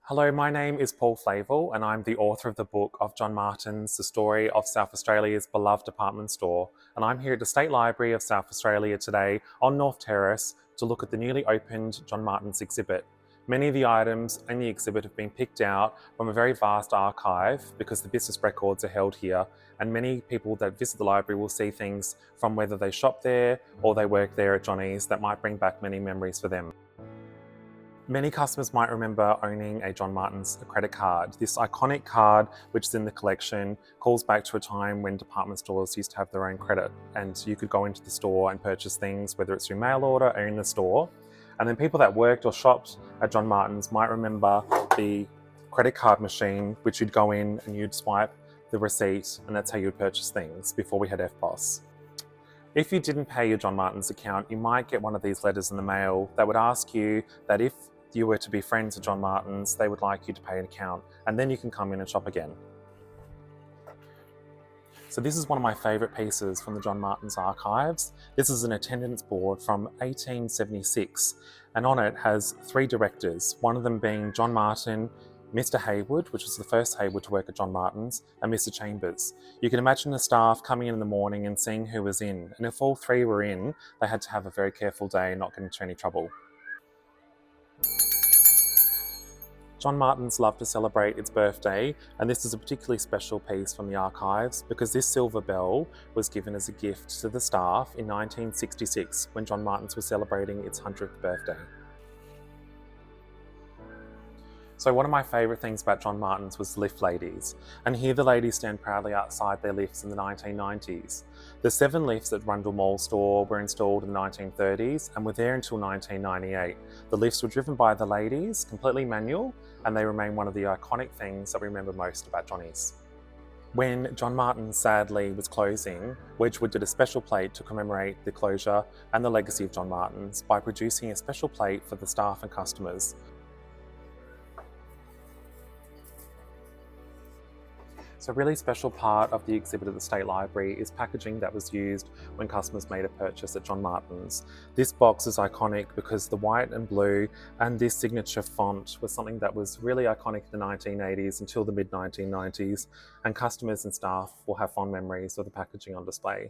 Hello, my name is Paul Flavel and I'm the author of the book of John Martin's The Story of South Australia's Beloved Department Store, and I'm here at the State Library of South Australia today on North Terrace to look at the newly opened John Martin's exhibit. Many of the items in the exhibit have been picked out from a very vast archive because the business records are held here, and many people that visit the library will see things from whether they shop there or they work there at Johnny's that might bring back many memories for them. Many customers might remember owning a John Martin's credit card. This iconic card, which is in the collection, calls back to a time when department stores used to have their own credit, and you could go into the store and purchase things, whether it's through mail order or in the store. And then people that worked or shopped at John Martin's might remember the credit card machine, which you'd go in and you'd swipe the receipt, and that's how you'd purchase things before we had EFTPOS. If you didn't pay your John Martin's account, you might get one of these letters in the mail that would ask you that if you were to be friends with John Martin's, they would like you to pay an account, and then you can come in and shop again. So this is one of my favourite pieces from the John Martin's archives. This is an attendance board from 1876, and on it has three directors, one of them being John Martin, Mr. Haywood, which was the first Haywood to work at John Martin's, and Mr. Chambers. You can imagine the staff coming in the morning and seeing who was in, and if all three were in, they had to have a very careful day, not get into any trouble. John Martin's loved to celebrate its birthday, and this is a particularly special piece from the archives because this silver bell was given as a gift to the staff in 1966 when John Martin's was celebrating its 100th birthday. So one of my favourite things about John Martin's was lift ladies, and here the ladies stand proudly outside their lifts in the 1990s. The 7 lifts at Rundle Mall store were installed in the 1930s and were there until 1998. The lifts were driven by the ladies, completely manual, and they remain one of the iconic things that we remember most about Johnny's. When John Martin sadly was closing, Wedgwood did a special plate to commemorate the closure and the legacy of John Martin's by producing a special plate for the staff and customers. So a really special part of the exhibit at the State Library is packaging that was used when customers made a purchase at John Martin's. This box is iconic because the white and blue and this signature font was something that was really iconic in the 1980s until the mid-1990s, and customers and staff will have fond memories of the packaging on display.